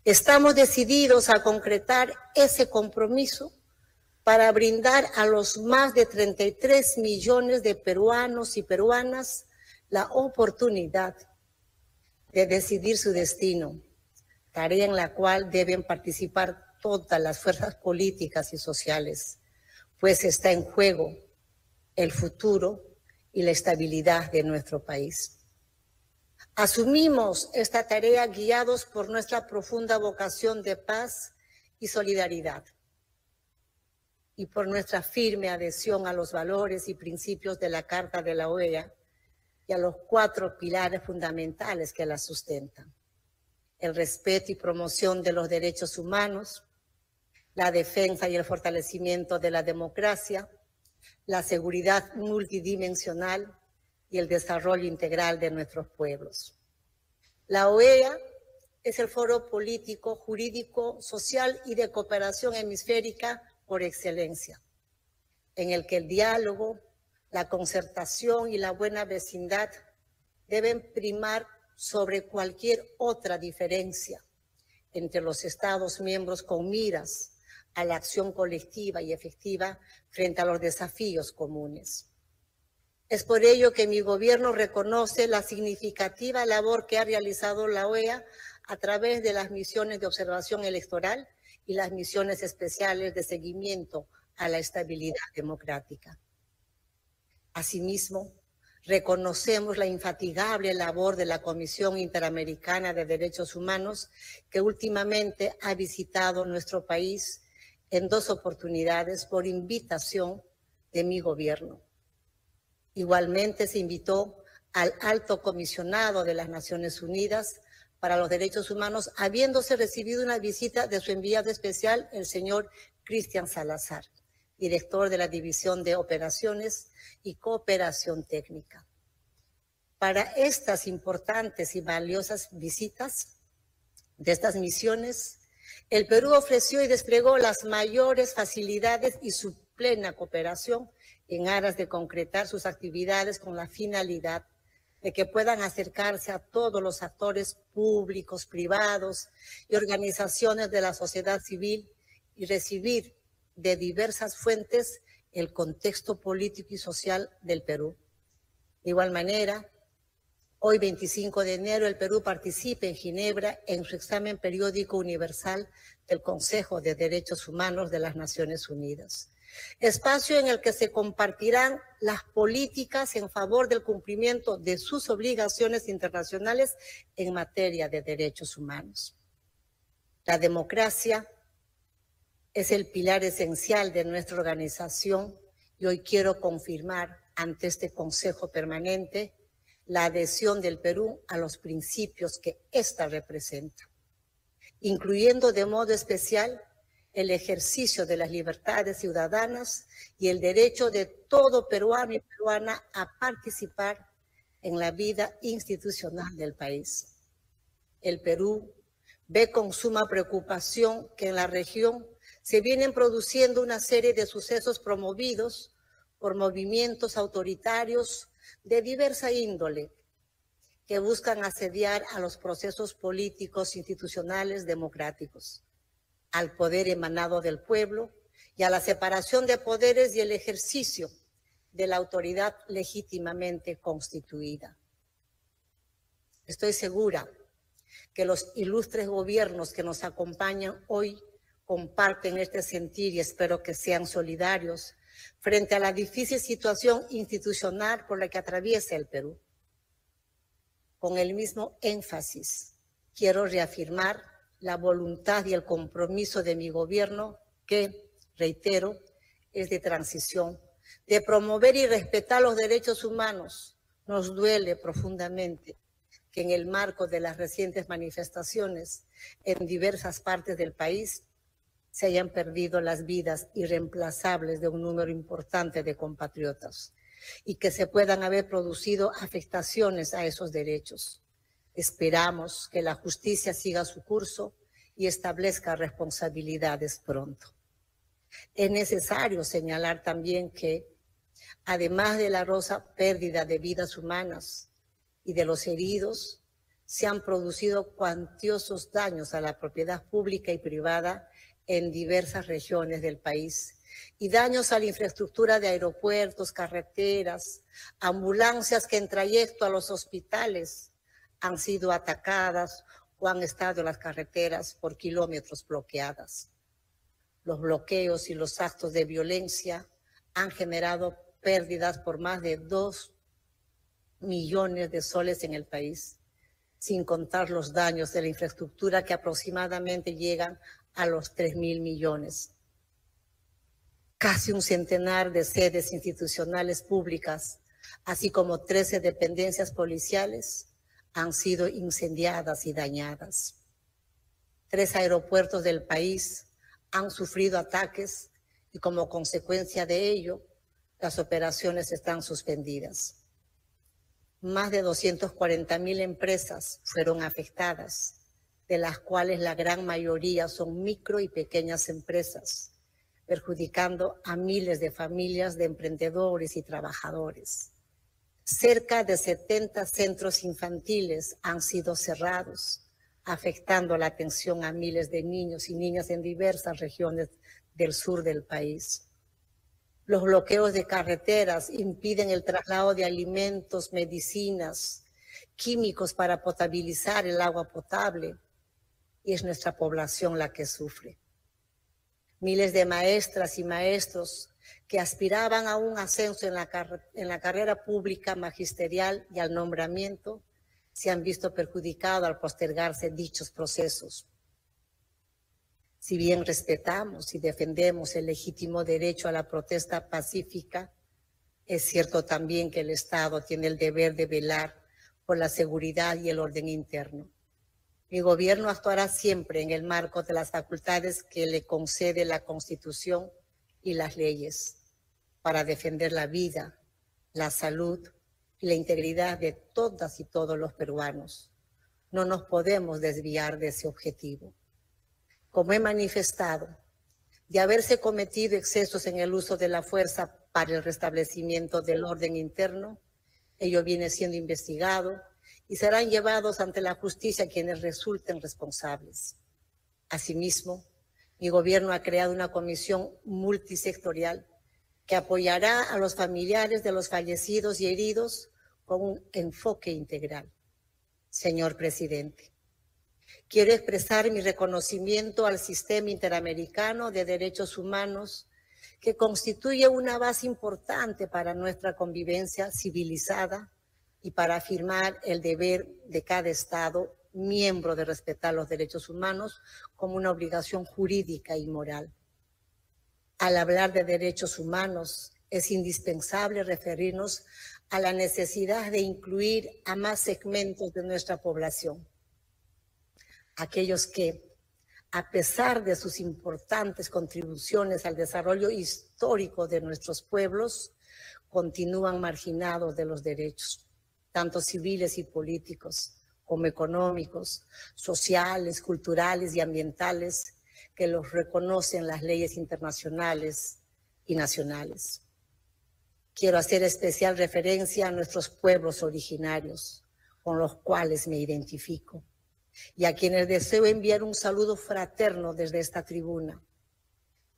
Estamos decididos a concretar ese compromiso para brindar a los más de 33 millones de peruanos y peruanas la oportunidad de decidir su destino, tarea en la cual deben participar todas las fuerzas políticas y sociales, pues está en juego el futuro y la estabilidad de nuestro país. Asumimos esta tarea guiados por nuestra profunda vocación de paz y solidaridad y por nuestra firme adhesión a los valores y principios de la Carta de la OEA y a los 4 pilares fundamentales que la sustentan: el respeto y promoción de los derechos humanos, la defensa y el fortalecimiento de la democracia, la seguridad multidimensional y el desarrollo integral de nuestros pueblos. La OEA es el foro político, jurídico, social y de cooperación hemisférica por excelencia, en el que el diálogo, la concertación y la buena vecindad deben primar sobre cualquier otra diferencia entre los Estados miembros con miras a la acción colectiva y efectiva frente a los desafíos comunes. Es por ello que mi gobierno reconoce la significativa labor que ha realizado la OEA a través de las misiones de observación electoral y las misiones especiales de seguimiento a la estabilidad democrática. Asimismo, reconocemos la infatigable labor de la Comisión Interamericana de Derechos Humanos, que últimamente ha visitado nuestro país en 2 oportunidades por invitación de mi gobierno. Igualmente se invitó al Alto Comisionado de las Naciones Unidas para los Derechos Humanos, habiéndose recibido una visita de su enviado especial, el señor Cristian Salazar, director de la División de Operaciones y Cooperación Técnica. Para estas importantes y valiosas visitas de estas misiones, el Perú ofreció y desplegó las mayores facilidades y su plena cooperación en aras de concretar sus actividades con la finalidad de que puedan acercarse a todos los actores públicos, privados y organizaciones de la sociedad civil y recibir de diversas fuentes el contexto político y social del Perú. De igual manera, hoy 25 de enero el Perú participa en Ginebra en su examen periódico universal del Consejo de Derechos Humanos de las Naciones Unidas, espacio en el que se compartirán las políticas en favor del cumplimiento de sus obligaciones internacionales en materia de derechos humanos. La democracia es el pilar esencial de nuestra organización y hoy quiero confirmar ante este Consejo Permanente la adhesión del Perú a los principios que ésta representa, incluyendo de modo especial el ejercicio de las libertades ciudadanas y el derecho de todo peruano y peruana a participar en la vida institucional del país. El Perú ve con suma preocupación que en la región se vienen produciendo una serie de sucesos promovidos por movimientos autoritarios de diversa índole que buscan asediar a los procesos políticos institucionales democráticos, al poder emanado del pueblo y a la separación de poderes y el ejercicio de la autoridad legítimamente constituida. Estoy segura que los ilustres gobiernos que nos acompañan hoy comparten este sentir y espero que sean solidarios frente a la difícil situación institucional por la que atraviesa el Perú. Con el mismo énfasis, quiero reafirmar la voluntad y el compromiso de mi gobierno que, reitero, es de transición, de promover y respetar los derechos humanos. Nos duele profundamente que en el marco de las recientes manifestaciones en diversas partes del país se hayan perdido las vidas irreemplazables de un número importante de compatriotas y que se puedan haber producido afectaciones a esos derechos. Esperamos que la justicia siga su curso y establezca responsabilidades pronto. Es necesario señalar también que, además de la rosa pérdida de vidas humanas y de los heridos, se han producido cuantiosos daños a la propiedad pública y privada en diversas regiones del país y daños a la infraestructura de aeropuertos, carreteras, ambulancias que en trayecto a los hospitales han sido atacadas o han estado en las carreteras por kilómetros bloqueadas. Los bloqueos y los actos de violencia han generado pérdidas por más de 2 millones de soles en el país, sin contar los daños de la infraestructura que aproximadamente llegan a los 3.000 millones. Casi un centenar de sedes institucionales públicas, así como 13 dependencias policiales, han sido incendiadas y dañadas. 3 aeropuertos del país han sufrido ataques y como consecuencia de ello, las operaciones están suspendidas. Más de 240.000 empresas fueron afectadas, de las cuales la gran mayoría son micro y pequeñas empresas, perjudicando a miles de familias de emprendedores y trabajadores. Cerca de 70 centros infantiles han sido cerrados, afectando la atención a miles de niños y niñas en diversas regiones del sur del país. Los bloqueos de carreteras impiden el traslado de alimentos, medicinas, químicos para potabilizar el agua potable, y es nuestra población la que sufre. Miles de maestras y maestros que aspiraban a un ascenso en la carrera pública magisterial y al nombramiento se han visto perjudicados al postergarse dichos procesos. Si bien respetamos y defendemos el legítimo derecho a la protesta pacífica, es cierto también que el Estado tiene el deber de velar por la seguridad y el orden interno. Mi gobierno actuará siempre en el marco de las facultades que le concede la Constitución y las leyes para defender la vida, la salud y la integridad de todas y todos los peruanos. No nos podemos desviar de ese objetivo. Como he manifestado, de haberse cometido excesos en el uso de la fuerza para el restablecimiento del orden interno, ello viene siendo investigado y serán llevados ante la justicia quienes resulten responsables. Asimismo, mi gobierno ha creado una comisión multisectorial que apoyará a los familiares de los fallecidos y heridos con un enfoque integral. Señor presidente, quiero expresar mi reconocimiento al Sistema Interamericano de Derechos Humanos, que constituye una base importante para nuestra convivencia civilizada y para afirmar el deber de cada Estado miembro de respetar los derechos humanos como una obligación jurídica y moral. Al hablar de derechos humanos, es indispensable referirnos a la necesidad de incluir a más segmentos de nuestra población. Aquellos que, a pesar de sus importantes contribuciones al desarrollo histórico de nuestros pueblos, continúan marginados de los derechos, tanto civiles y políticos, como económicos, sociales, culturales y ambientales, que los reconocen las leyes internacionales y nacionales. Quiero hacer especial referencia a nuestros pueblos originarios, con los cuales me identifico, y a quienes deseo enviar un saludo fraterno desde esta tribuna.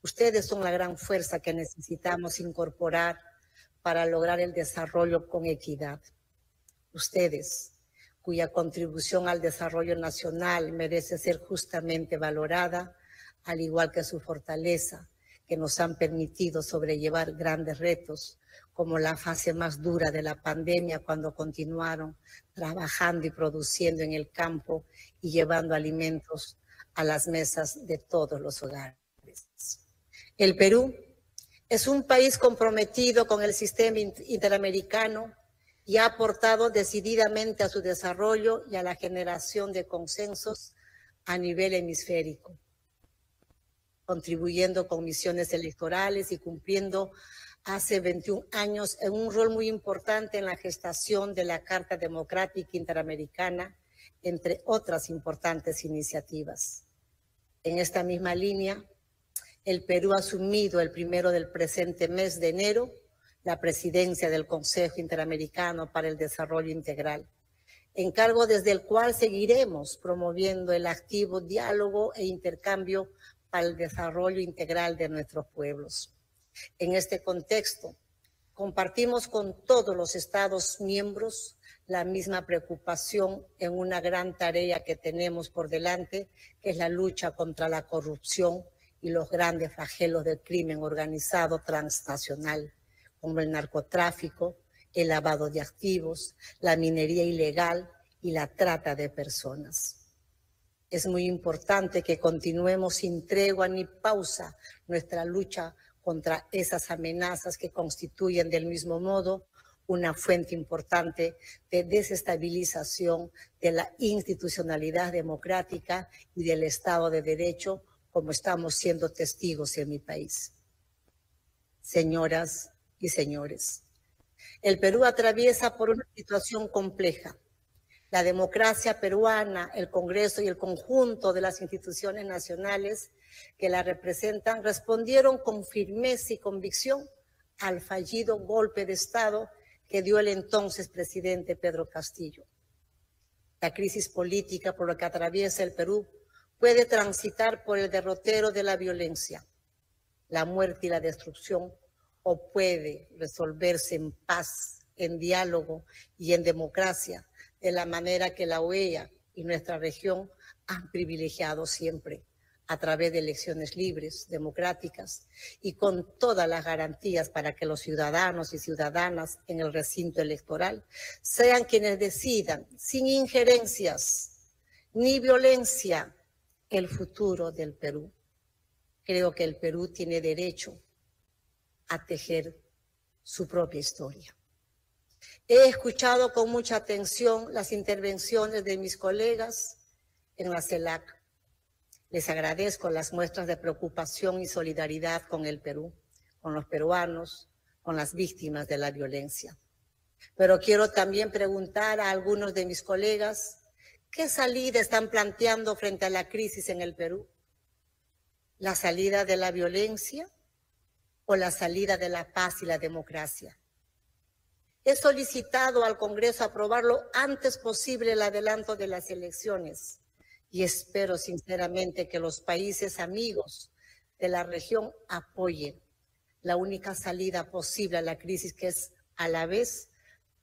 Ustedes son la gran fuerza que necesitamos incorporar para lograr el desarrollo con equidad. Ustedes, cuya contribución al desarrollo nacional merece ser justamente valorada, al igual que su fortaleza, que nos han permitido sobrellevar grandes retos, como la fase más dura de la pandemia, cuando continuaron trabajando y produciendo en el campo y llevando alimentos a las mesas de todos los hogares. El Perú es un país comprometido con el sistema interamericano y ha aportado decididamente a su desarrollo y a la generación de consensos a nivel hemisférico, contribuyendo con misiones electorales y cumpliendo hace 21 años en un rol muy importante en la gestación de la Carta Democrática Interamericana, entre otras importantes iniciativas. En esta misma línea, el Perú ha asumido el 1 del presente mes de enero la presidencia del Consejo Interamericano para el Desarrollo Integral, encargo desde el cual seguiremos promoviendo el activo diálogo e intercambio para el desarrollo integral de nuestros pueblos. En este contexto, compartimos con todos los Estados miembros la misma preocupación en una gran tarea que tenemos por delante, que es la lucha contra la corrupción y los grandes flagelos del crimen organizado transnacional, como el narcotráfico, el lavado de activos, la minería ilegal y la trata de personas. Es muy importante que continuemos sin tregua ni pausa nuestra lucha contra esas amenazas que constituyen del mismo modo una fuente importante de desestabilización de la institucionalidad democrática y del Estado de Derecho, como estamos siendo testigos en mi país. Señoras y señores, el Perú atraviesa por una situación compleja. La democracia peruana, el Congreso y el conjunto de las instituciones nacionales que la representan respondieron con firmeza y convicción al fallido golpe de Estado que dio el entonces presidente Pedro Castillo. La crisis política por la que atraviesa el Perú puede transitar por el derrotero de la violencia, la muerte y la destrucción, o puede resolverse en paz, en diálogo y en democracia, de la manera que la OEA y nuestra región han privilegiado siempre, a través de elecciones libres, democráticas y con todas las garantías para que los ciudadanos y ciudadanas en el recinto electoral sean quienes decidan, sin injerencias ni violencia, el futuro del Perú. Creo que el Perú tiene derecho a tejer su propia historia. He escuchado con mucha atención las intervenciones de mis colegas en la CELAC. Les agradezco las muestras de preocupación y solidaridad con el Perú, con los peruanos, con las víctimas de la violencia. Pero quiero también preguntar a algunos de mis colegas, ¿qué salida están planteando frente a la crisis en el Perú? ¿La salida de la violencia o la salida de la paz y la democracia? He solicitado al Congreso aprobar lo antes posible el adelanto de las elecciones y espero sinceramente que los países amigos de la región apoyen la única salida posible a la crisis, que es a la vez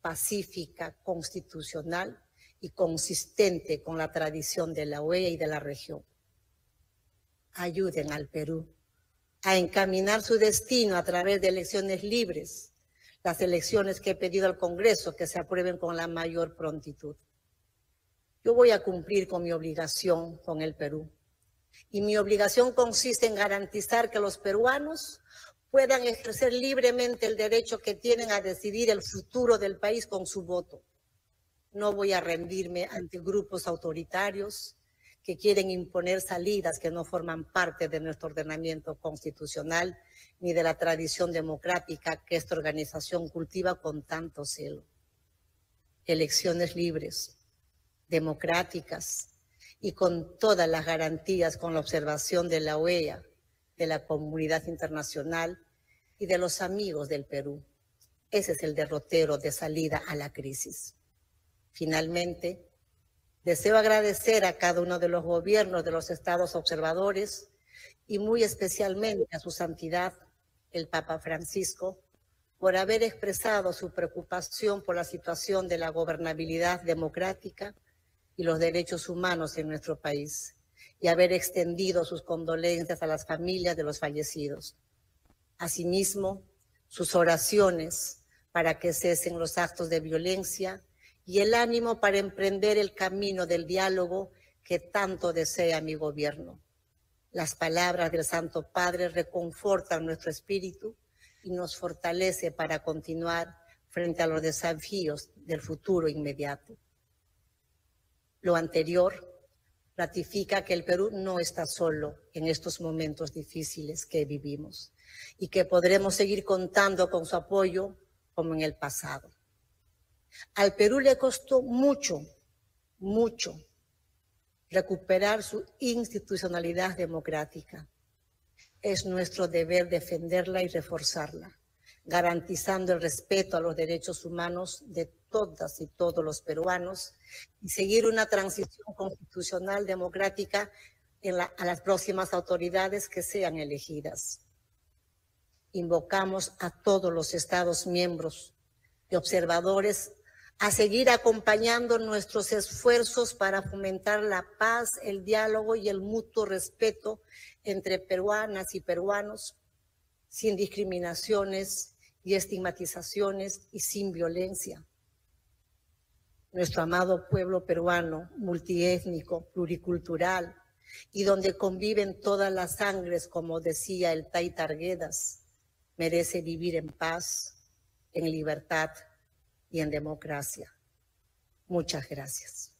pacífica, constitucional y consistente con la tradición de la OEA y de la región. Ayuden al Perú a encaminar su destino a través de elecciones libres, las elecciones que he pedido al Congreso que se aprueben con la mayor prontitud. Yo voy a cumplir con mi obligación con el Perú. Y mi obligación consiste en garantizar que los peruanos puedan ejercer libremente el derecho que tienen a decidir el futuro del país con su voto. No voy a rendirme ante grupos autoritarios que quieren imponer salidas que no forman parte de nuestro ordenamiento constitucional ni de la tradición democrática que esta organización cultiva con tanto celo. Elecciones libres, democráticas y con todas las garantías, con la observación de la OEA, de la comunidad internacional y de los amigos del Perú. Ese es el derrotero de salida a la crisis. Finalmente, deseo agradecer a cada uno de los gobiernos de los estados observadores y muy especialmente a su santidad, el Papa Francisco, por haber expresado su preocupación por la situación de la gobernabilidad democrática y los derechos humanos en nuestro país, y haber extendido sus condolencias a las familias de los fallecidos. Asimismo, sus oraciones para que cesen los actos de violencia y el ánimo para emprender el camino del diálogo que tanto desea mi gobierno. Las palabras del Santo Padre reconfortan nuestro espíritu y nos fortalece para continuar frente a los desafíos del futuro inmediato. Lo anterior ratifica que el Perú no está solo en estos momentos difíciles que vivimos y que podremos seguir contando con su apoyo como en el pasado. Al Perú le costó mucho recuperar su institucionalidad democrática. Es nuestro deber defenderla y reforzarla. garantizando el respeto a los derechos humanos de todas y todos los peruanos y seguir una transición constitucional democrática a las próximas autoridades que sean elegidas. Invocamos a todos los Estados miembros y observadores a seguir acompañando nuestros esfuerzos para fomentar la paz, el diálogo y el mutuo respeto entre peruanas y peruanos, sin discriminaciones y estigmatizaciones y sin violencia. Nuestro amado pueblo peruano, multiétnico, pluricultural, y donde conviven todas las sangres, como decía el Taita Arguedas, merece vivir en paz, en libertad y en democracia. Muchas gracias.